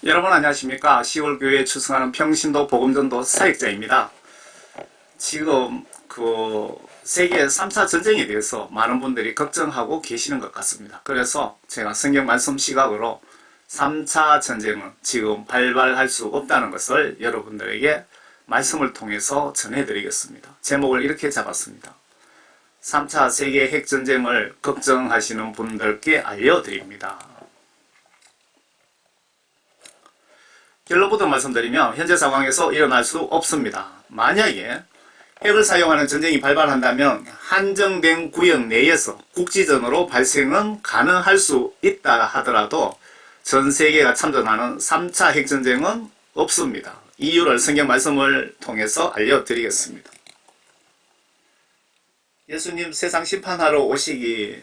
여러분 안녕하십니까. 10월 교회에 출석하는 평신도 복음전도 사역자입니다. 지금 세계 3차 전쟁에 대해서 많은 분들이 걱정하고 계시는 것 같습니다. 그래서 제가 성경 말씀 시각으로 3차 전쟁은 지금 발발할 수 없다는 것을 여러분들에게 말씀을 통해서 전해드리겠습니다. 제목을 이렇게 잡았습니다. 3차 세계 핵전쟁을 걱정하시는 분들께 알려드립니다. 결론부터 말씀드리면 현재 상황에서 일어날 수 없습니다. 만약에 핵을 사용하는 전쟁이 발발한다면 한정된 구역 내에서 국지전으로 발생은 가능할 수 있다 하더라도 전 세계가 참전하는 3차 핵전쟁은 없습니다. 이유를 성경 말씀을 통해서 알려드리겠습니다. 예수님 세상 심판하러 오시기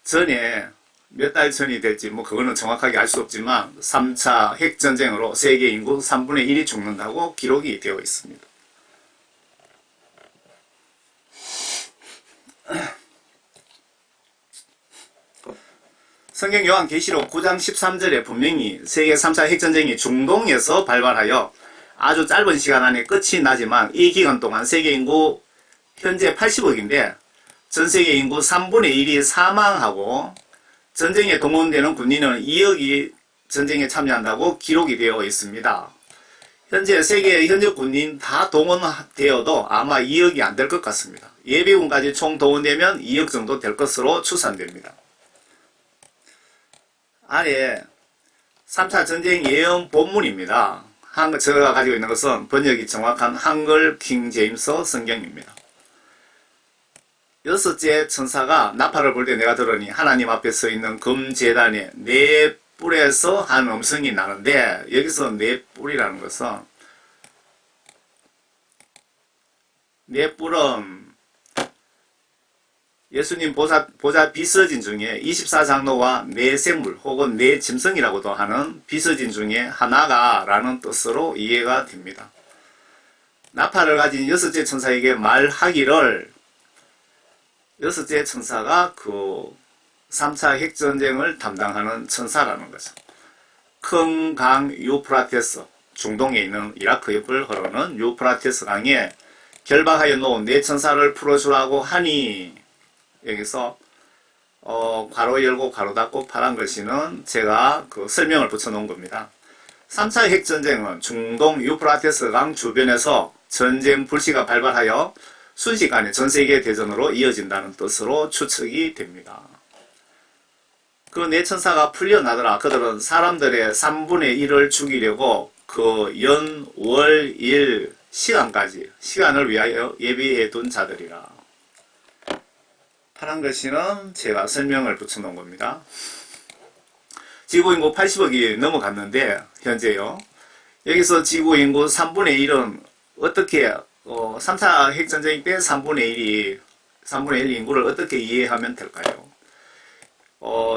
전에 몇 달 전이 될지 그거는 정확하게 알 수 없지만 3차 핵전쟁으로 세계 인구 3분의 1이 죽는다고 기록이 되어 있습니다. 성경 요한계시록 9장 13절에 분명히 세계 3차 핵전쟁이 중동에서 발발하여 아주 짧은 시간 안에 끝이 나지만 이 기간 동안 세계 인구 현재 80억인데 전 세계 인구 3분의 1이 사망하고 전쟁에 동원되는 군인은 2억이 전쟁에 참여한다고 기록이 되어 있습니다. 현재 세계의 현역 군인 다 동원되어도 아마 2억이 안 될 것 같습니다. 예비군까지 총 동원되면 2억 정도 될 것으로 추산됩니다. 아래 3차 전쟁 예언 본문입니다. 제가 가지고 있는 것은 번역이 정확한 한글 킹 제임스 성경입니다. 여섯째 천사가 나팔을 불 때 내가 들으니 하나님 앞에 서 있는 금제단에 네 뿔에서 한 음성이 나는데, 여기서 네 뿔이라는 것은 네 뿔은 예수님 보좌 비서진 중에 24장로와 네 생물 혹은 네 짐승이라고도 하는 비서진 중에 하나가 라는 뜻으로 이해가 됩니다. 나팔을 가진 여섯째 천사에게 말하기를, 여섯째 천사가 3차 핵전쟁을 담당하는 천사라는 거죠. 큰 강 유프라테스, 중동에 있는 이라크 옆을 흐르는 유프라테스 강에 결박하여 놓은 네 천사를 풀어주라고 하니, 여기서 괄호 열고 괄호 닫고 파란 글씨는 제가 설명을 붙여 놓은 겁니다. 3차 핵전쟁은 중동 유프라테스 강 주변에서 전쟁 불씨가 발발하여 순식간에 전세계 대전으로 이어진다는 뜻으로 추측이 됩니다. 그 네 천사가 풀려나더라. 그들은 사람들의 3분의 1을 죽이려고 연, 월, 일, 시간을 위하여 예비해 둔 자들이라. 파란 글씨는 제가 설명을 붙여 놓은 겁니다. 지구인구 80억이 넘어갔는데 현재요. 여기서 지구인구 3분의 1은 어떻게 3차 핵전쟁 때 3분의 1 인구를 어떻게 이해하면 될까요?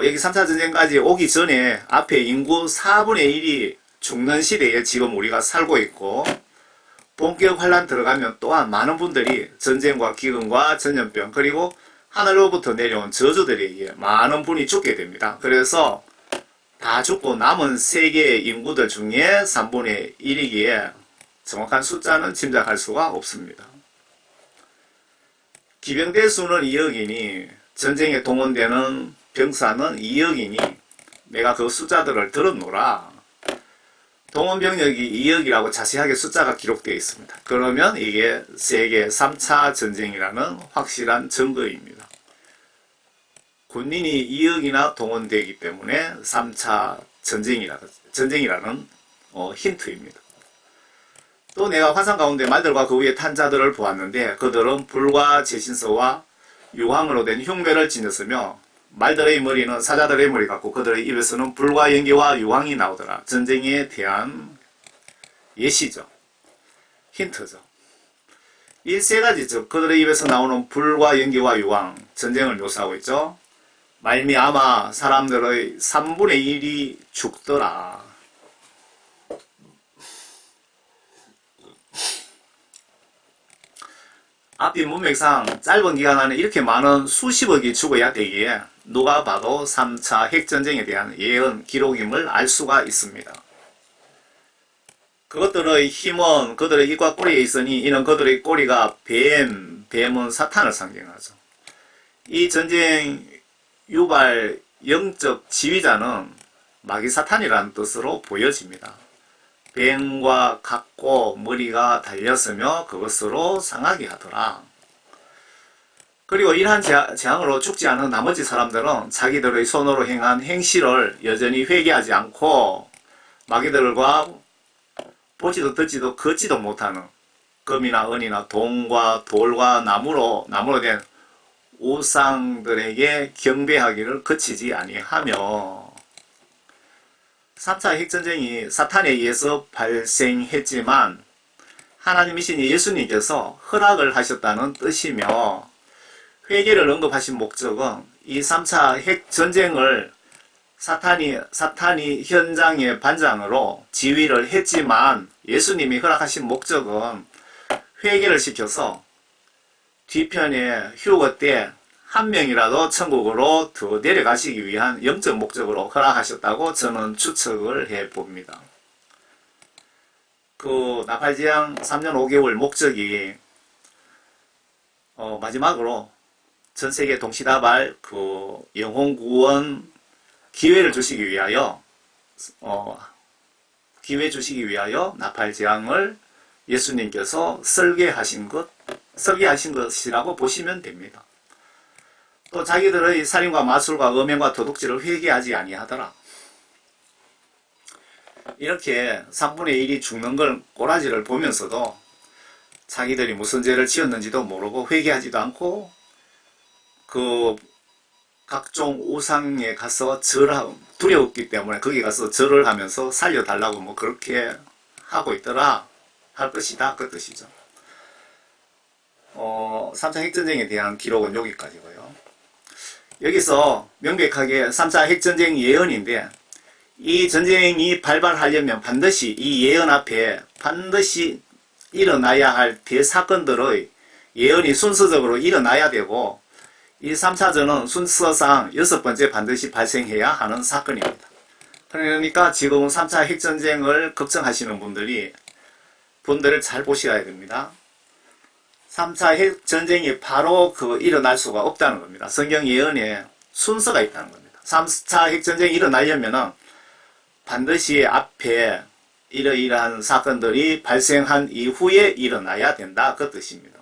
여기 3차 전쟁까지 오기 전에 앞에 인구 4분의 1이 죽는 시대에 지금 우리가 살고 있고, 본격 환란 들어가면 또한 많은 분들이 전쟁과 기근과 전염병 그리고 하늘로부터 내려온 저주들에 의해 많은 분이 죽게 됩니다. 그래서 다 죽고 남은 세계의 인구들 중에 3분의 1이기에 정확한 숫자는 짐작할 수가 없습니다. 기병대 수는 2억이니 전쟁에 동원되는 병사는 2억이니 내가 그 숫자들을 들었노라. 동원 병력이 2억이라고 자세하게 숫자가 기록되어 있습니다. 그러면 이게 세계 3차 전쟁이라는 확실한 증거입니다. 군인이 2억이나 동원되기 때문에 3차 전쟁이라는 힌트입니다. 또 내가 화산 가운데 말들과 그 위에 탄 자들을 보았는데 그들은 불과 제신서와 유황으로 된 흉배를 지녔으며 말들의 머리는 사자들의 머리 같고 그들의 입에서는 불과 연기와 유황이 나오더라. 전쟁에 대한 예시죠. 힌트죠. 이 세 가지, 즉 그들의 입에서 나오는 불과 연기와 유황, 전쟁을 묘사하고 있죠. 말미암아 사람들의 3분의 1이 죽더라. 앞이 문맥상 짧은 기간 안에 이렇게 많은 수십억이 죽어야 되기에 누가 봐도 3차 핵전쟁에 대한 예언 기록임을 알 수가 있습니다. 그것들의 힘은 그들의 입과 꼬리에 있으니 이는 그들의 꼬리가 뱀은 사탄을 상징하죠. 이 전쟁 유발 영적 지휘자는 마귀 사탄이라는 뜻으로 보여집니다. 뱀과 같고 머리가 달렸으며 그것으로 상하게 하더라. 그리고 이러한 재앙으로 죽지 않은 나머지 사람들은 자기들의 손으로 행한 행실을 여전히 회개하지 않고 마귀들과 보지도 듣지도 걷지도 못하는 금이나 은이나 동과 돌과 나무로 된 우상들에게 경배하기를 그치지 아니하며 3차 핵전쟁이 사탄에 의해서 발생했지만 하나님이신 예수님께서 허락을 하셨다는 뜻이며 회개를 언급하신 목적은 이 3차 핵전쟁을 사탄이 현장의 반장으로 지휘를 했지만 예수님이 허락하신 목적은 회개를 시켜서 뒤편에 휴거 때 한 명이라도 천국으로 더 내려가시기 위한 영적 목적으로 허락하셨다고 저는 추측을 해봅니다. 그 나팔재앙 3년 5개월 목적이 마지막으로 전세계 동시다발 그 영혼구원 기회 주시기 위하여 나팔재앙을 예수님께서 설계하신 것이라고 보시면 됩니다. 또 자기들의 살인과 마술과 음행과 도둑질을 회개하지 아니하더라. 이렇게 3분의 1이 죽는 걸 꼬라지를 보면서도 자기들이 무슨 죄를 지었는지도 모르고 회개하지도 않고 그 각종 우상에 가서 두려웠기 때문에 거기 가서 절을 하면서 살려달라고 뭐 그렇게 하고 있더라 할 것이다 그 뜻이죠. 3차 핵전쟁에 대한 기록은 여기까지고요. 여기서 명백하게 3차 핵전쟁 예언인데 이 전쟁이 발발하려면 반드시 이 예언 앞에 반드시 일어나야 할 대사건들의 예언이 순서적으로 일어나야 되고 이 3차전은 순서상 6번째 반드시 발생해야 하는 사건입니다. 그러니까 지금 3차 핵전쟁을 걱정하시는 분들을 잘 보셔야 됩니다. 3차 핵전쟁이 바로 일어날 수가 없다는 겁니다. 성경 예언에 순서가 있다는 겁니다. 3차 핵전쟁이 일어나려면 반드시 앞에 이러이러한 사건들이 발생한 이후에 일어나야 된다 그 뜻입니다.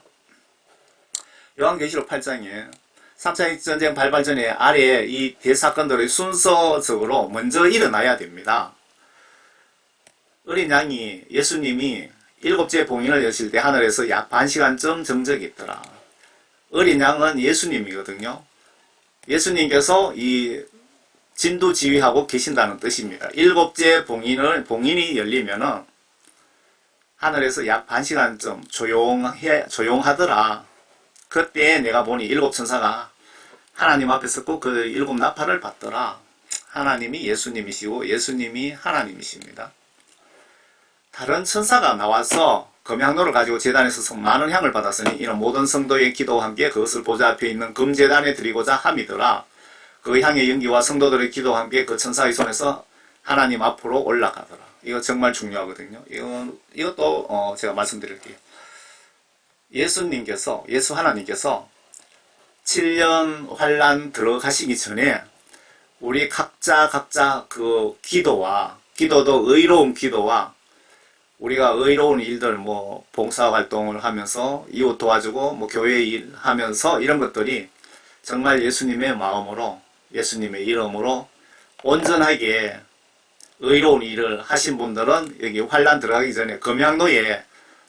요한계시록 8장에 3차 핵전쟁 발발 전에 아래에 이 대사건들의 순서적으로 먼저 일어나야 됩니다. 어린 양이 예수님이 7째 봉인을 여실 때 하늘에서 약 반시간쯤 정적이 있더라. 어린 양은 예수님이거든요. 예수님께서 이 진두지휘하고 계신다는 뜻입니다. 7째 봉인이 열리면은 하늘에서 약 반시간쯤 조용하더라. 그때 내가 보니 7천사가 하나님 앞에 섰고 그 7나팔을 받더라. 하나님이 예수님이시고 예수님이 하나님이십니다. 다른 천사가 나와서 금향로를 가지고 제단에 서서 많은 향을 받았으니 이는 모든 성도의 기도와 함께 그것을 보좌 앞에 있는 금제단에 드리고자 함이더라. 그 향의 연기와 성도들의 기도와 함께 그 천사의 손에서 하나님 앞으로 올라가더라. 이거 정말 중요하거든요. 이것도 제가 말씀드릴게요. 예수 하나님께서 7년 환란 들어가시기 전에 우리 각자 그 기도도 의로운 기도와 우리가 의로운 일들 봉사활동을 하면서 이웃 도와주고 교회 일 하면서 이런 것들이 정말 예수님의 마음으로 예수님의 이름으로 온전하게 의로운 일을 하신 분들은 여기 환란 들어가기 전에 금향로에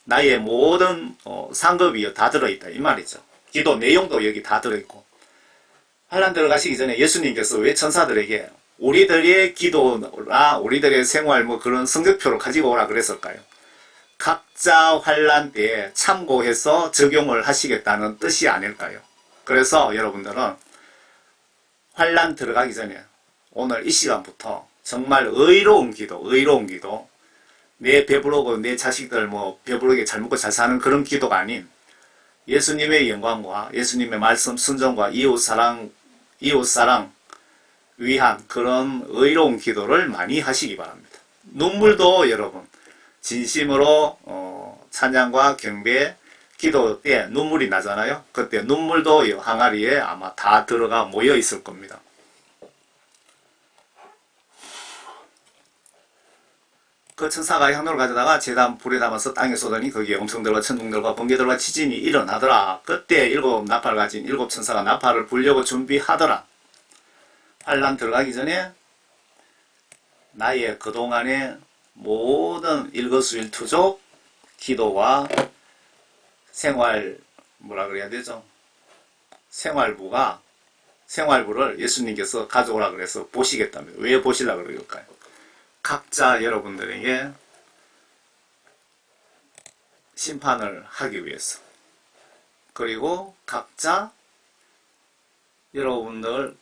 나의 모든 상급이 다 들어있다 이 말이죠. 기도 내용도 여기 다 들어있고 환란 들어가시기 전에 예수님께서 왜 천사들에게 우리들의 기도나 우리들의 생활 그런 성적표를 가지고 오라 그랬을까요? 각자 환란 때에 참고해서 적용을 하시겠다는 뜻이 아닐까요? 그래서 여러분들은 환란 들어가기 전에 오늘 이 시간부터 정말 의로운 기도 내 배부르고 내 자식들 배부르게 잘 먹고 잘 사는 그런 기도가 아닌 예수님의 영광과 예수님의 말씀 순종과 이웃사랑 위한 그런 의로운 기도를 많이 하시기 바랍니다. 눈물도 여러분 진심으로 찬양과 경배, 기도 때 눈물이 나잖아요. 그때 눈물도 이 항아리에 아마 다 들어가 모여 있을 겁니다. 그 천사가 향로를 가져다가 제단 불에 담아서 땅에 쏟으니 거기에 음성들과 천둥들과 번개들과 지진이 일어나더라. 그때 일곱 나팔 가진 일곱 천사가 나팔을 불려고 준비하더라. 환란 들어가기 전에 나의 그동안의 모든 일거수일투족 기도와 뭐라 그래야 되죠? 생활부를 예수님께서 가져오라 그래서 보시겠답니다. 왜 보시려고 그럴까요? 각자 여러분들에게 심판을 하기 위해서, 그리고 각자 여러분들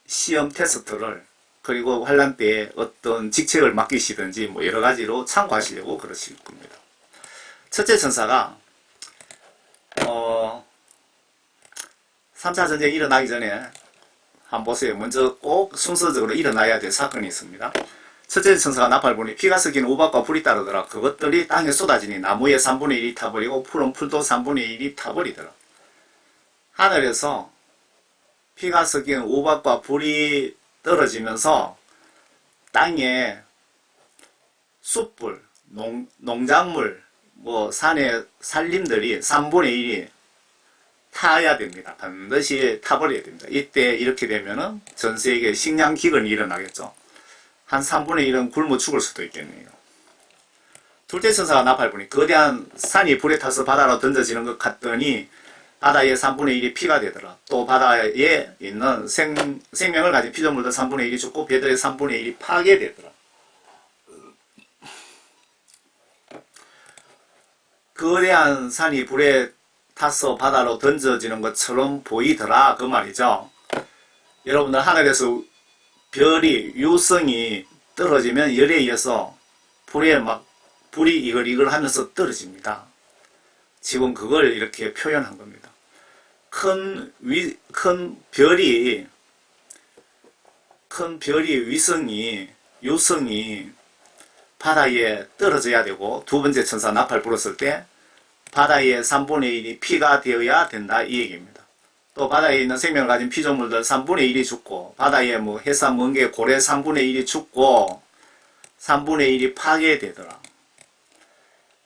시험 테스트를, 그리고 환란 때에 어떤 직책을 맡기시든지 뭐 여러 가지로 참고하시려고 그러실 겁니다. 첫째 천사가 3차 전쟁이 일어나기 전에 한번 보세요. 먼저 꼭 순서적으로 일어나야 될 사건이 있습니다. 첫째 천사가 나팔 부니 피가 섞인 우박과 불이 따르더라. 그것들이 땅에 쏟아지니 나무의 3분의 1이 타버리고 푸른 풀도 3분의 1이 타버리더라. 하늘에서 피가 섞인 우박과 불이 떨어지면서 땅에 숯불, 농작물, 산의 산림들이 3분의 1이 타야 됩니다. 반드시 타버려야 됩니다. 이때 이렇게 되면은 전 세계 식량 기근이 일어나겠죠. 한 3분의 1은 굶어 죽을 수도 있겠네요. 둘째 천사가 나팔 부니 거대한 산이 불에 타서 바다로 던져지는 것 같더니 바다의 3분의 1이 피가 되더라. 또 바다에 있는 생명을 가진 피조물들 3분의 1이 죽고 배들의 3분의 1이 파괴되더라. 거대한 산이 불에 타서 바다로 던져지는 것처럼 보이더라, 그 말이죠. 여러분들 하늘에서 별이, 유성이 떨어지면 열에 의해서 불이 이글이글 하면서 떨어집니다. 지금 그걸 이렇게 표현한 겁니다. 큰 별이 유성이 바다에 떨어져야 되고, 두 번째 천사 나팔 불었을 때 바다의 3분의 1이 피가 되어야 된다, 이 얘기입니다. 또 바다에 있는 생명을 가진 피조물들 3분의 1이 죽고, 바다에 해삼, 멍게, 고래 3분의 1이 죽고 3분의 1이 파괴되더라.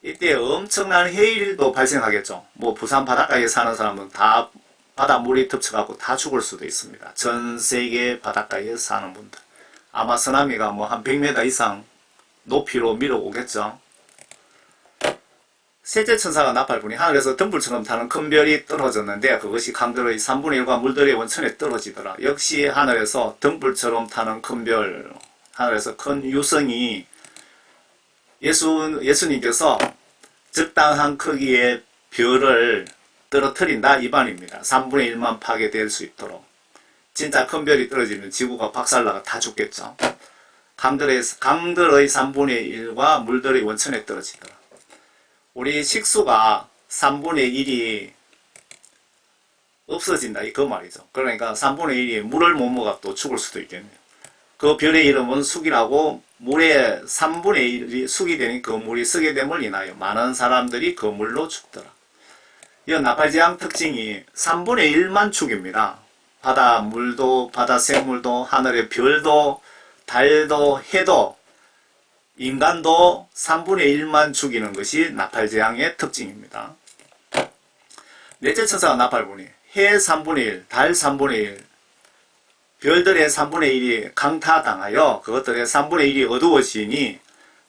이때 엄청난 해일도 발생하겠죠. 부산 바닷가에 사는 사람은 다 바닷물이 덮쳐갖고 다 죽을 수도 있습니다. 전 세계 바닷가에 사는 분들. 아마 쓰나미가 한 100m 이상 높이로 밀어오겠죠. 셋째 천사가 나팔 부니 하늘에서 등불처럼 타는 큰 별이 떨어졌는데 그것이 강들의 3분의 1과 물들의 원천에 떨어지더라. 역시 하늘에서 등불처럼 타는 큰 별, 하늘에서 큰 유성이 예수님께서 적당한 크기의 별을 떨어뜨린다, 이 말입니다. 3분의 1만 파괴될 수 있도록. 진짜 큰 별이 떨어지면 지구가 박살나가 다 죽겠죠. 강들의 3분의 1과 물들의 원천에 떨어지더라. 우리 식수가 3분의 1이 없어진다, 그 말이죠. 그러니까 3분의 1이 물을 못 먹어 또 죽을 수도 있겠네요. 그 별의 이름은 숙이라고, 물에 3분의 1이 숙이 되니 그 물이 쓰게 됨을 인하여 많은 사람들이 그 물로 죽더라. 이 나팔재앙 특징이 3분의 1만 죽입니다. 바다 물도, 바다 생물도, 하늘의 별도, 달도, 해도, 인간도 3분의 1만 죽이는 것이 나팔재앙의 특징입니다. 넷째 천사가 나팔 부니 해 3분의 1, 달 3분의 1, 별들의 3분의 1이 강타당하여 그것들의 3분의 1이 어두워지니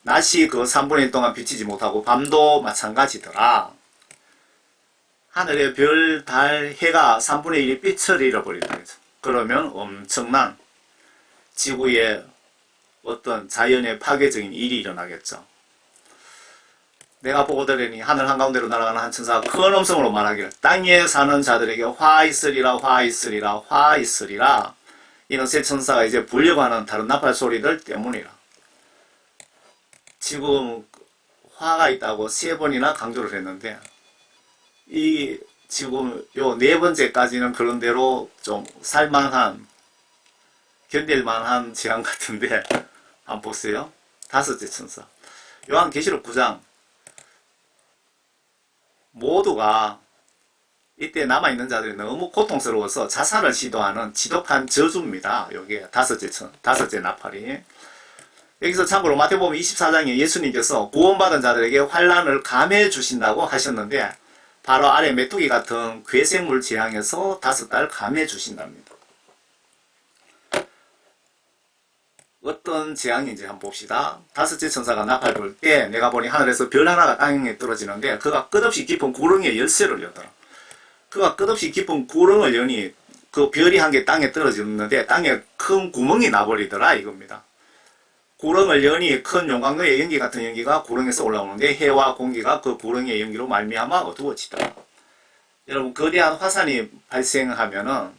낮이 그 3분의 1 동안 비치지 못하고 밤도 마찬가지더라. 하늘의 별, 달, 해가 3분의 1이 빛을 잃어버린다. 그러면 엄청난 지구의 어떤 자연의 파괴적인 일이 일어나겠죠. 내가 보고 들으니 하늘 한가운데로 날아가는 한 천사가 큰 음성으로 말하기를 땅에 사는 자들에게 화 있으리라, 화 있으리라, 화 있으리라. 이는 새 천사가 이제 불려고 하는 다른 나팔 소리들 때문이라. 지금 화가 있다고 3번이나 강조를 했는데 지금 요 4번째까지는 그런대로 좀 살만한, 견딜만한 재앙 같은데 한번 보세요. 다섯째 천사. 요한계시록 9장 모두가 이때 남아있는 자들이 너무 고통스러워서 자살을 시도하는 지독한 저주입니다. 여기에 다섯째 나팔이. 여기서 참고로 마태복음 24장에 예수님께서 구원받은 자들에게 환난을 감해 주신다고 하셨는데 바로 아래 메뚜기 같은 괴생물 재앙에서 5달 감해 주신답니다. 어떤 재앙인지 한번 봅시다. 다섯째 천사가 나팔 불 때 내가 보니 하늘에서 별 하나가 땅에 떨어지는데 그가 끝없이 깊은 구렁에 열쇠를 여더라. 그가 끝없이 깊은 구렁을 여니 그 별이 한 개 땅에 떨어지는데 땅에 큰 구멍이 나버리더라 이겁니다. 구렁을 여니 큰 용광로의 연기 같은 연기가 구렁에서 올라오는데 해와 공기가 그 구렁의 연기로 말미암아 어두워지더라. 여러분 거대한 화산이 발생하면은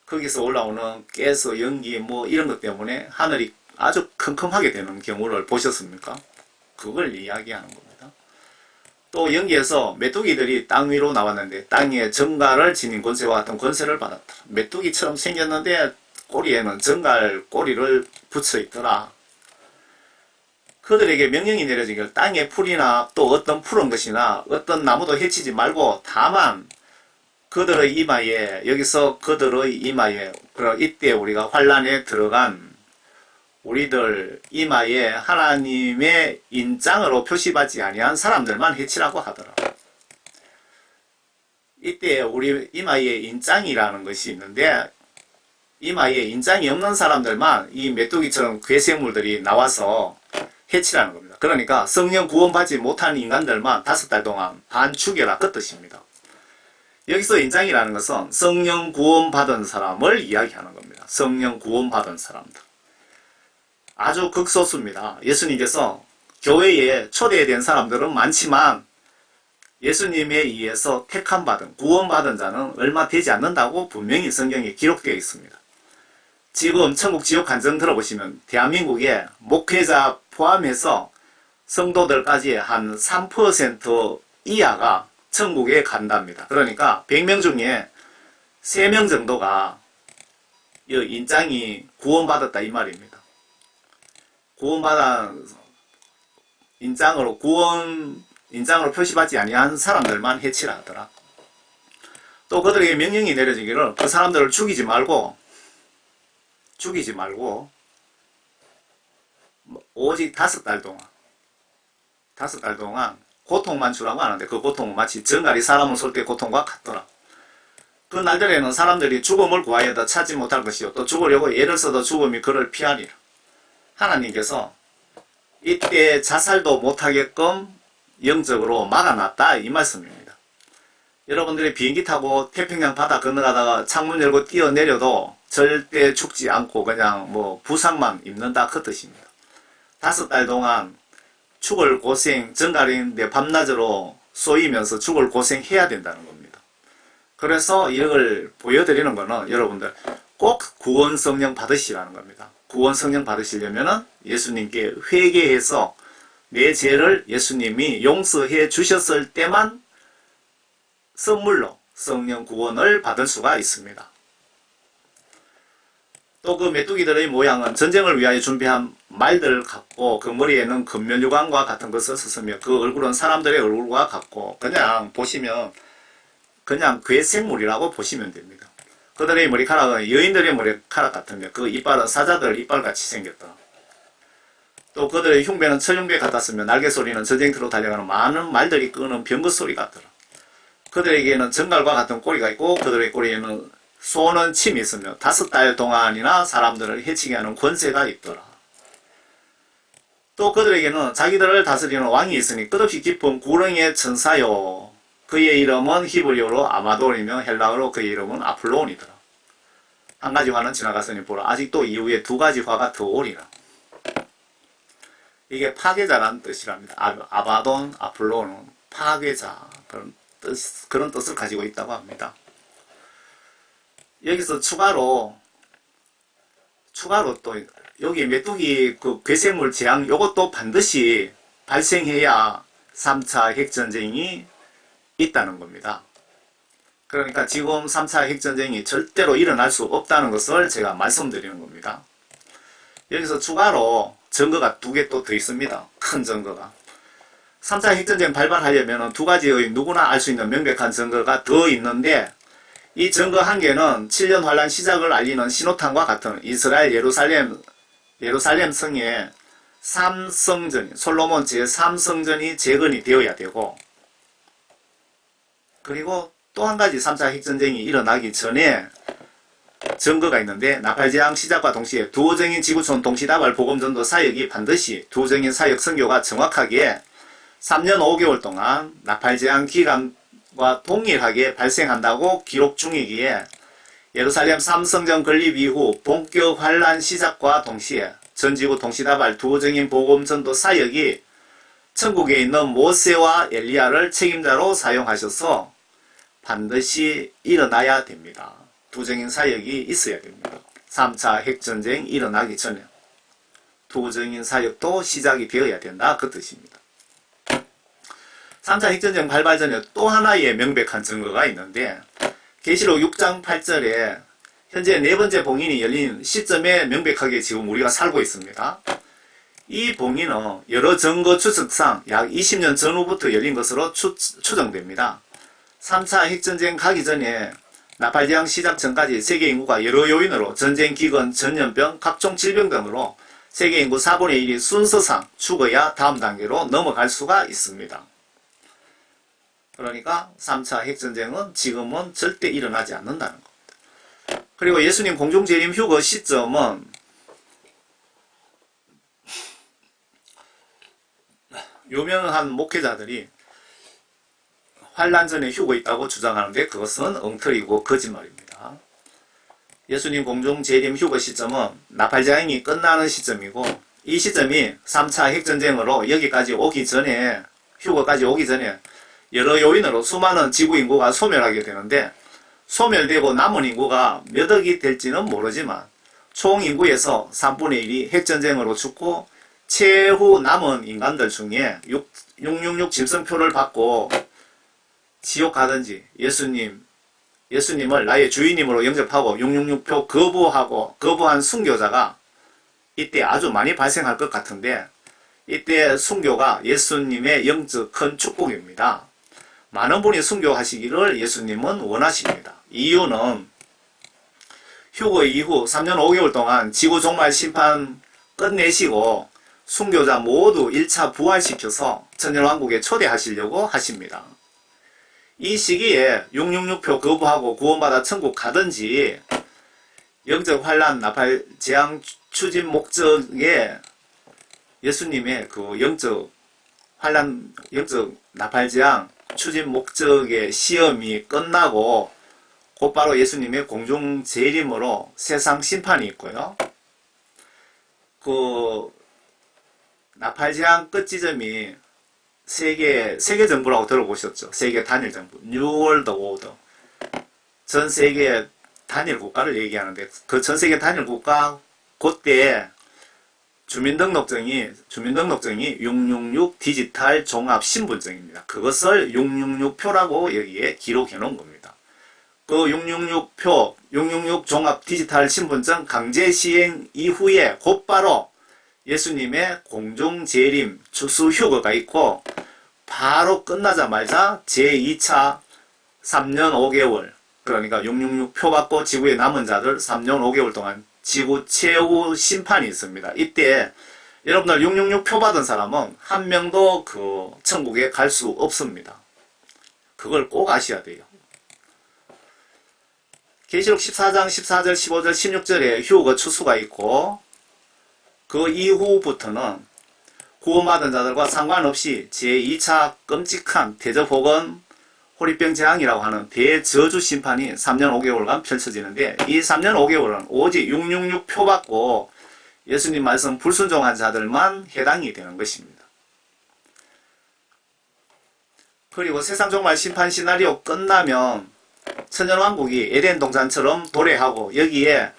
거기서 올라오는 가스, 연기 뭐 이런 것 때문에 하늘이 아주 컴컴하게 되는 경우를 보셨습니까? 그걸 이야기하는 겁니다. 또 연기에서 메뚜기들이 땅 위로 나왔는데 땅에 정갈을 지닌 권세와 같은 권세를 받았다. 메뚜기처럼 생겼는데 꼬리에는 정갈 꼬리를 붙여 있더라. 그들에게 명령이 내려지길 땅의 풀이나 또 어떤 푸른 것이나 어떤 나무도 해치지 말고 다만 그들의 이마에 여기서 그들의 이마에 이때 우리가 환란에 들어간 우리들 이마에 하나님의 인장으로 표시받지 아니한 사람들만 해치라고 하더라. 이때 우리 이마에 인장이라는 것이 있는데 이마에 인장이 없는 사람들만 이 메뚜기처럼 괴생물들이 나와서 해치라는 겁니다. 그러니까 성령 구원받지 못한 인간들만 5달 동안 반죽여라 그 뜻입니다. 여기서 인장이라는 것은 성령 구원받은 사람을 이야기하는 겁니다. 성령 구원받은 사람들. 아주 극소수입니다. 예수님께서 교회에 초대된 사람들은 많지만 예수님에 의해서 택함받은 구원받은 자는 얼마 되지 않는다고 분명히 성경에 기록되어 있습니다. 지금 천국 지옥 간증 들어보시면 대한민국에 목회자 포함해서 성도들까지 한 3% 이하가 천국에 간답니다. 그러니까 100명 중에 3명 정도가 이 인장이 구원받았다 이 말입니다. 구원받은 인장으로 인장으로 표시받지 아니한 사람들만 해치라 하더라. 또 그들에게 명령이 내려지기를 그 사람들을 죽이지 말고 오직 5달 동안 고통만 주라고 하는데 그 고통은 마치 정갈이 사람을 쏠 때 고통과 같더라. 그 날들에는 사람들이 죽음을 구하여도 찾지 못할 것이요 또 죽으려고 애를 써도 죽음이 그를 피하리라. 하나님께서 이때 자살도 못하게끔 영적으로 막아놨다 이 말씀입니다. 여러분들이 비행기 타고 태평양 바다 건너가다가 창문 열고 뛰어내려도 절대 죽지 않고 그냥 뭐 부상만 입는다 그 뜻입니다. 5달 동안 죽을 고생, 정갈인데 밤낮으로 쏘이면서 죽을 고생해야 된다는 겁니다. 그래서 이걸 보여드리는 거는 여러분들 꼭 구원 성령 받으시라는 겁니다. 구원 성령 받으시려면 예수님께 회개해서 내 죄를 예수님이 용서해 주셨을 때만 선물로 성령 구원을 받을 수가 있습니다. 또 그 메뚜기들의 모양은 전쟁을 위하여 준비한 말들 같고 그 머리에는 금면유관과 같은 것을 썼으며 그 얼굴은 사람들의 얼굴과 같고 그냥 보시면 그냥 괴생물이라고 보시면 됩니다. 그들의 머리카락은 여인들의 머리카락 같으며 그 이빨은 사자들 이빨같이 생겼다. 또 그들의 흉배는 철흉배 같았으며 날개 소리는 전쟁터로 달려가는 많은 말들이 끄는 병거 소리 같더라. 그들에게는 정갈과 같은 꼬리가 있고 그들의 꼬리에는 쏘는 침이 있으며 5달 동안이나 사람들을 해치게 하는 권세가 있더라. 또 그들에게는 자기들을 다스리는 왕이 있으니 끝없이 깊은 구렁의 천사요. 그의 이름은 히브리어로 아마돌이며 헬라어로 그의 이름은 아폴로온이더라. 한 가지 화는 지나갔으니 보라 아직도 이후에 2가지 화가 더 오리라. 이게 파괴자라는 뜻이랍니다. 아바돈, 아폴로는 파괴자 그런 뜻을 가지고 있다고 합니다. 여기서 추가로 또 여기 메뚜기 그 괴생물 재앙 요것도 반드시 발생해야 3차 핵전쟁이 있다는 겁니다. 그러니까 지금 3차 핵전쟁이 절대로 일어날 수 없다는 것을 제가 말씀드리는 겁니다. 여기서 추가로 증거가 두 개 또 더 있습니다. 큰 증거가. 3차 핵전쟁 발발하려면 두 가지의 누구나 알 수 있는 명백한 증거가 더 있는데, 이 증거 한 개는 7년 환란 시작을 알리는 신호탄과 같은 이스라엘 예루살렘 성의 3성전, 솔로몬 제3성전이 재건이 되어야 되고, 그리고 또 한 가지 3차 핵전쟁이 일어나기 전에 증거가 있는데, 나팔재앙 시작과 동시에 두호정인 지구촌 동시다발 복음전도 사역이 반드시 두호정인 사역 선교가 정확하게 3년 5개월 동안 나팔재앙 기간과 동일하게 발생한다고 기록 중이기에, 예루살렘 3성전 건립 이후 본격 환란 시작과 동시에 전지구 동시다발 두호정인 복음전도 사역이 천국에 있는 모세와 엘리야를 책임자로 사용하셔서 반드시 일어나야 됩니다. 두정인 사역이 있어야 됩니다. 3차 핵전쟁 일어나기 전에 두정인 사역도 시작이 되어야 된다, 그 뜻입니다. 3차 핵전쟁 발발 전에 또 하나의 명백한 증거가 있는데, 계시록 6장 8절에 현재 네 번째 봉인이 열린 시점에 명백하게 지금 우리가 살고 있습니다. 이 봉인은 여러 증거 추측상 약 20년 전후부터 열린 것으로 추정됩니다. 3차 핵전쟁 가기 전에 나팔재앙 시작 전까지 세계 인구가 여러 요인으로 전쟁, 기근, 전염병, 각종 질병 등으로 세계 인구 4분의 1이 순서상 죽어야 다음 단계로 넘어갈 수가 있습니다. 그러니까 3차 핵전쟁은 지금은 절대 일어나지 않는다는 겁니다. 그리고 예수님 공중재림 휴거 시점은 유명한 목회자들이 환란 전에 휴거 있다고 주장하는데, 그것은 엉터리고 거짓말입니다. 예수님 공중 재림 휴거 시점은 나팔재앙이 끝나는 시점이고, 이 시점이 3차 핵전쟁으로 여기까지 오기 전에, 휴거까지 오기 전에 여러 요인으로 수많은 지구 인구가 소멸하게 되는데, 소멸되고 남은 인구가 몇 억이 될지는 모르지만 총 인구에서 3분의 1이 핵전쟁으로 죽고, 최후 남은 인간들 중에 666 짐승표를 받고 지옥 가든지 예수님을 나의 주인님으로 영접하고 666표 거부한 순교자가 이때 아주 많이 발생할 것 같은데, 이때 순교가 예수님의 영적 큰 축복입니다. 많은 분이 순교하시기를 예수님은 원하십니다. 이유는 휴거 이후 3년 5개월 동안 지구 종말 심판 끝내시고 순교자 모두 1차 부활시켜서 천년왕국에 초대하시려고 하십니다. 이 시기에 666표 거부하고 구원받아 천국 가든지, 영적 환란 나팔 재앙 추진 목적에 예수님의 그 영적 환란, 영적 나팔 재앙 추진 목적의 시험이 끝나고 곧바로 예수님의 공중 재림으로 세상 심판이 있고요. 그 나팔 재앙 끝 지점이 세계 정부라고 들어보셨죠? 세계 단일 정부, 뉴월드 오더. 전 세계 단일 국가를 얘기하는데, 그 전 세계 단일 국가, 그때 주민등록증이 666 디지털 종합 신분증입니다. 그것을 666표라고 여기에 기록해 놓은 겁니다. 그 666표, 666 종합 디지털 신분증 강제 시행 이후에 곧바로 예수님의 공중 재림 추수 휴거가 있고, 바로 끝나자마자 제2차 3년 5개월, 그러니까 666표 받고 지구에 남은 자들 3년 5개월 동안 지구 최후 심판이 있습니다. 이때 여러분들 666표 받은 사람은 한 명도 그 천국에 갈 수 없습니다. 그걸 꼭 아셔야 돼요. 계시록 14장 14절 15절 16절에 휴거 추수가 있고, 그 이후부터는 구원받은 자들과 상관없이 제2차 끔찍한 대접 혹은 호리병 재앙이라고 하는 대저주 심판이 3년 5개월간 펼쳐지는데, 이 3년 5개월은 오직 666표 받고 예수님 말씀 불순종한 자들만 해당이 되는 것입니다. 그리고 세상 종말 심판 시나리오 끝나면 천년왕국이 에덴 동산처럼 도래하고, 여기에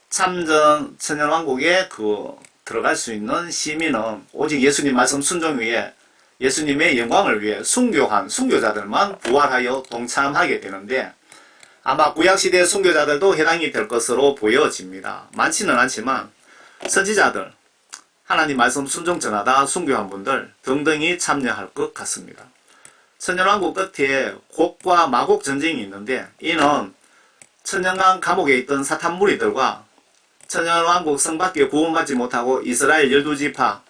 참전 천년왕국에 들어갈 수 있는 시민은 오직 예수님 말씀 순종 위에 예수님의 영광을 위해 순교한 순교자들만 부활하여 동참하게 되는데, 아마 구약시대 순교자들도 해당이 될 것으로 보여집니다. 많지는 않지만 선지자들, 하나님 말씀 순종 전하다 순교한 분들 등등이 참여할 것 같습니다. 천년왕국 끝에 곡과 마곡 전쟁이 있는데 이는 천년간 감옥에 있던 사탄 무리들과 천년왕국 성 밖에 구원받지 못하고 이스라엘 12지파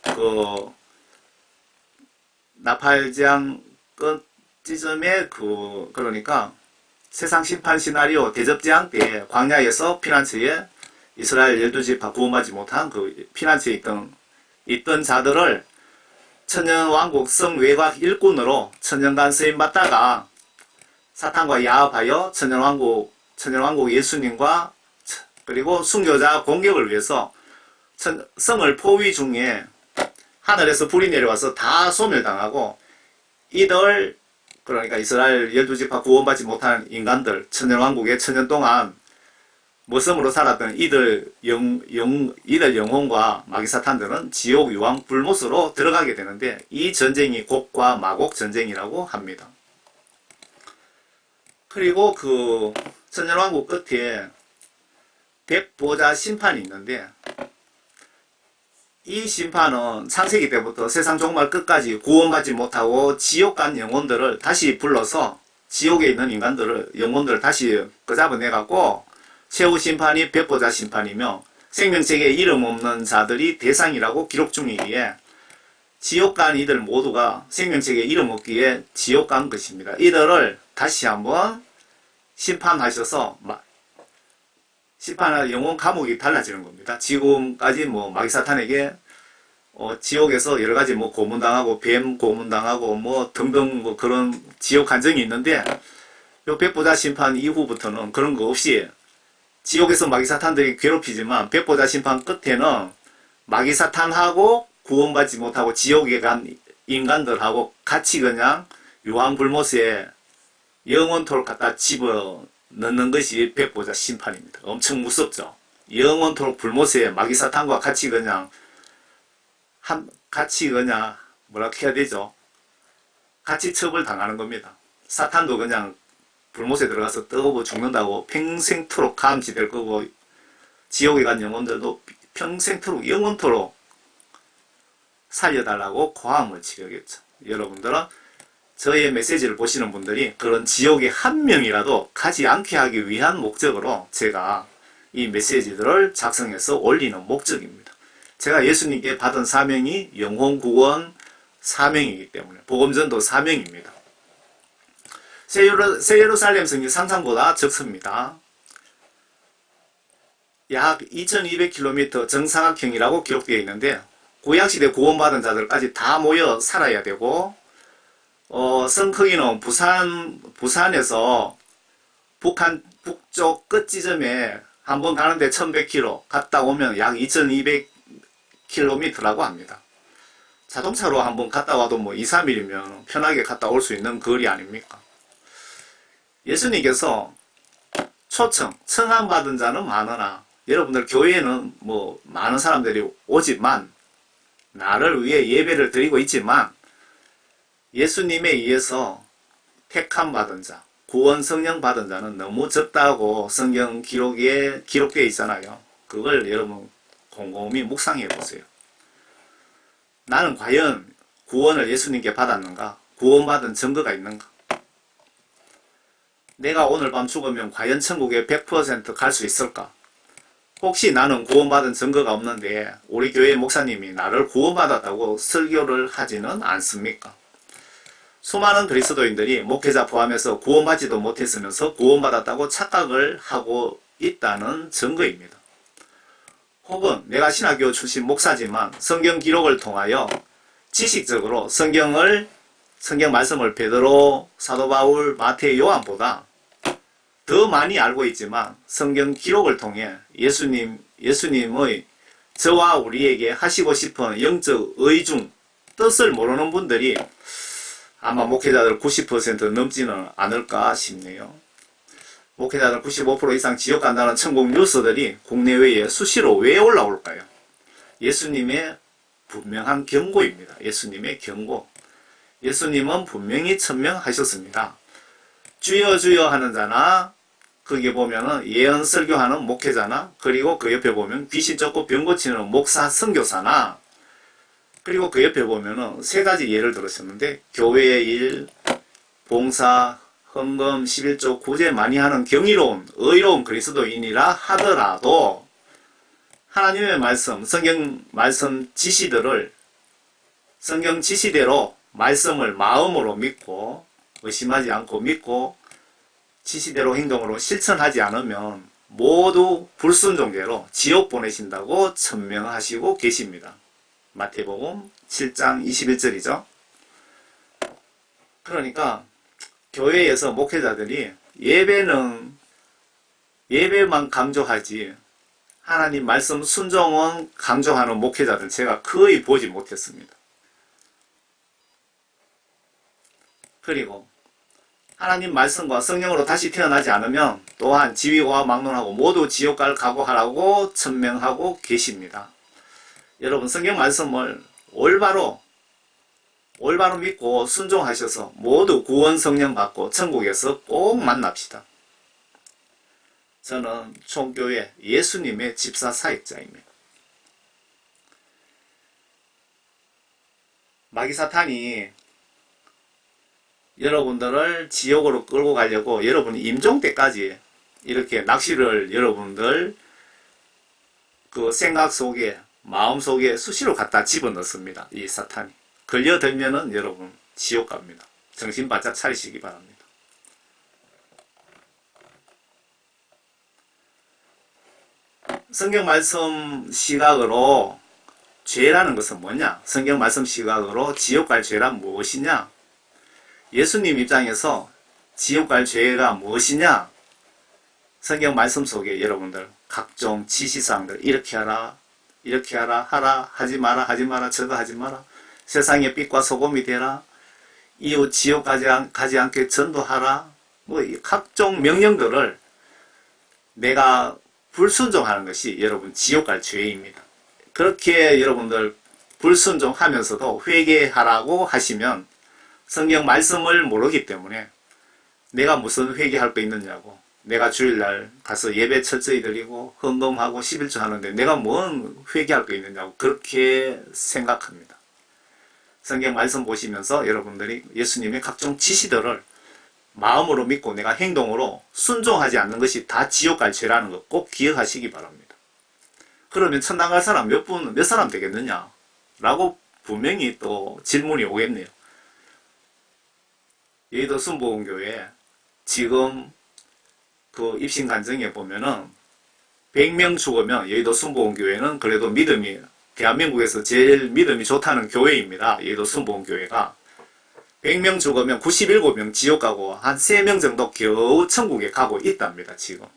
나팔장 끝지점에 그러니까 세상 심판 시나리오 대접재앙 때 광야에서 피난처에 이스라엘 12지파 구원받지 못한 그 피난처에 있던 자들을 천년왕국 성 외곽 일꾼으로 천년간 쓰임받다가 사탄과 야합하여 천년왕국 예수님과 그리고 순교자 공격을 위해서 성을 포위 중에 하늘에서 불이 내려와서 다 소멸당하고 이들 그러니까 이스라엘 12지파 구원받지 못한 인간들 천년왕국에 천년 동안 모섬으로 살았던 이들 영혼과 마귀사탄들은 지옥 유황 불못으로 들어가게 되는데 이 전쟁이 곡과 마곡 전쟁이라고 합니다. 그리고 그 천년왕국 끝에 백보자 심판이 있는데 이 심판은 창세기 때부터 세상 종말 끝까지 구원받지 못하고 지옥 간 영혼들을 다시 불러서 지옥에 있는 영혼들을 다시 끄잡아내갖고 최후 심판이 백보자 심판이며 생명책에 이름 없는 자들이 대상이라고 기록 중이기에 지옥 간 이들 모두가 생명책에 이름 없기에 지옥 간 것입니다. 이들을 다시 한번 심판하셔서 심판할 영혼 감옥이 달라지는 겁니다. 지금까지 마귀사탄에게 지옥에서 여러가지 고문당하고 뱀 고문당하고 등등 그런 지옥 간정이 있는데 요 백보자 심판 이후부터는 그런 거 없이 지옥에서 마귀사탄들이 괴롭히지만 백보자 심판 끝에는 마귀사탄하고 구원받지 못하고 지옥에 간 인간들하고 같이 그냥 유황불못에 영원토록 갖다 집어넣는 것이 백보자 심판입니다. 엄청 무섭죠. 영원토록 불못에 마귀사탄과 같이 그냥 뭐라 해야 되죠? 같이 처벌당하는 겁니다. 사탄도 그냥 불못에 들어가서 뜨거워 죽는다고 평생토록 감시될 거고 지옥에 간 영혼들도 평생토록 영원토록 살려달라고 고함을 치르겠죠. 여러분들은 저의 메시지를 보시는 분들이 그런 지옥에 한 명이라도 가지 않게 하기 위한 목적으로 제가 이 메시지들을 작성해서 올리는 목적입니다. 제가 예수님께 받은 사명이 영혼 구원 사명이기 때문에 복음전도 사명입니다. 새 예루살렘 성이 상상보다 적습니다. 약 2200km 정사각형이라고 기록되어 있는데 구약시대 구원받은 자들까지 다 모여 살아야 되고 성 크기는 부산에서 북한 북쪽 끝 지점에 한번 가는데 1100km 갔다 오면 약 2200km라고 합니다. 자동차로 한번 갔다 와도 2, 3일이면 편하게 갔다 올 수 있는 거리 아닙니까? 예수님께서 청함받은 자는 많으나 여러분들 교회에는 많은 사람들이 오지만 나를 위해 예배를 드리고 있지만 예수님에 의해서 택함 받은 자, 구원 성령 받은 자는 너무 적다고 성경 기록에 기록되어 있잖아요. 그걸 여러분 곰곰이 묵상해 보세요. 나는 과연 구원을 예수님께 받았는가? 구원받은 증거가 있는가? 내가 오늘 밤 죽으면 과연 천국에 100% 갈 수 있을까? 혹시 나는 구원받은 증거가 없는데 우리 교회 목사님이 나를 구원받았다고 설교를 하지는 않습니까? 수많은 그리스도인들이 목회자 포함해서 구원받지도 못했으면서 구원받았다고 착각을 하고 있다는 증거입니다. 혹은 내가 신학교 출신 목사지만 성경 기록을 통하여 지식적으로 성경 말씀을 베드로, 사도 바울, 마태, 요한보다 더 많이 알고 있지만 성경 기록을 통해 예수님의 저와 우리에게 하시고 싶은 영적 의중, 뜻을 모르는 분들이 아마 목회자들 90% 넘지는 않을까 싶네요. 목회자들 95% 이상 지옥 간다는 천국 뉴스들이 국내외에 수시로 왜 올라올까요? 예수님의 분명한 경고입니다. 예수님의 경고. 예수님은 분명히 천명하셨습니다. 주여 주여 하는 자나 거기에 보면은 예언 설교하는 목회자나, 그리고 그 옆에 보면 귀신 쫓고 병 고치는 목사 선교사나, 그리고 그 옆에 보면은 세 가지 예를 들으셨는데, 교회의 일, 봉사, 헌금, 11조, 구제 많이 하는 경이로운, 의로운 그리스도인이라 하더라도 하나님의 말씀, 성경 말씀 지시들을 성경 지시대로 말씀을 마음으로 믿고 의심하지 않고 믿고 지시대로 행동으로 실천하지 않으면 모두 불순종죄로 지옥 보내신다고 천명하시고 계십니다. 마태복음 7장 21절이죠. 그러니까 교회에서 목회자들이 예배만 강조하지 하나님 말씀 순종은 강조하는 목회자들은 제가 거의 보지 못했습니다. 그리고 하나님 말씀과 성령으로 다시 태어나지 않으면 또한 지위와 막론하고 모두 지옥 갈 각오하라고 천명하고 계십니다. 여러분, 성경 말씀을 올바로 믿고 순종하셔서 모두 구원 성령 받고 천국에서 꼭 만납시다. 저는 총교회 예수님의 집사 사역자입니다. 마귀사탄이 여러분들을 지옥으로 끌고 가려고 여러분 임종 때까지 이렇게 낚시를 여러분들 그 생각 속에, 마음 속에 수시로 갖다 집어넣습니다. 이 사탄이. 걸려들면은 여러분 지옥 갑니다. 정신 바짝 차리시기 바랍니다. 성경 말씀 시각으로 죄라는 것은 뭐냐? 성경 말씀 시각으로 지옥 갈 죄란 무엇이냐? 예수님 입장에서 지옥 갈 죄가 무엇이냐? 성경 말씀 속에 여러분들 각종 지시사항들, 이렇게 하라, 이렇게 하라, 하라, 하지 마라, 하지 마라, 저거 하지 마라, 세상의 빛과 소금이 되라, 이웃 지옥 가지 않게 전도하라, 뭐 각종 명령들을 내가 불순종하는 것이 여러분 지옥 갈 죄입니다. 그렇게 여러분들 불순종하면서도 회개하라고 하시면 성경 말씀을 모르기 때문에 내가 무슨 회개할 거 있느냐고, 내가 주일날 가서 예배 철저히 드리고 헌금하고 11조 하는데 내가 뭔 회개할 거 있느냐고 그렇게 생각합니다. 성경 말씀 보시면서 여러분들이 예수님의 각종 지시들을 마음으로 믿고 내가 행동으로 순종하지 않는 것이 다 지옥 갈 죄라는 거 꼭 기억하시기 바랍니다. 그러면 천당 갈 사람 몇 사람 되겠느냐? 라고 분명히 또 질문이 오겠네요. 여의도 순복음교회 지금 그 입신 간증에 보면은 100명 죽으면 여의도 순복음교회는 그래도 믿음이, 대한민국에서 제일 믿음이 좋다는 교회입니다. 여의도 순복음교회가 100명 죽으면 97명 지옥 가고 한 3명 정도 겨우 천국에 가고 있답니다. 지금.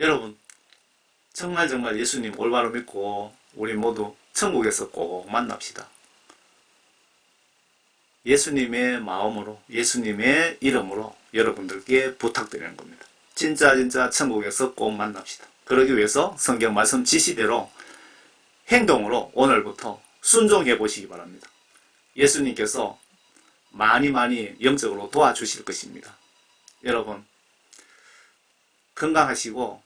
여러분, 정말 예수님 올바로 믿고 우리 모두 천국에서 꼭 만납시다. 예수님의 마음으로, 예수님의 이름으로 여러분들께 부탁드리는 겁니다. 진짜 천국에서 꼭 만납시다. 그러기 위해서 성경 말씀 지시대로 행동으로 오늘부터 순종해 보시기 바랍니다. 예수님께서 많이 영적으로 도와주실 것입니다. 여러분, 건강하시고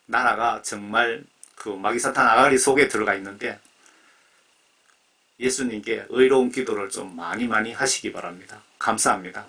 나라가 정말 그 마귀사탄 아가리 속에 들어가 있는데 예수님께 의로운 기도를 좀 많이 하시기 바랍니다. 감사합니다.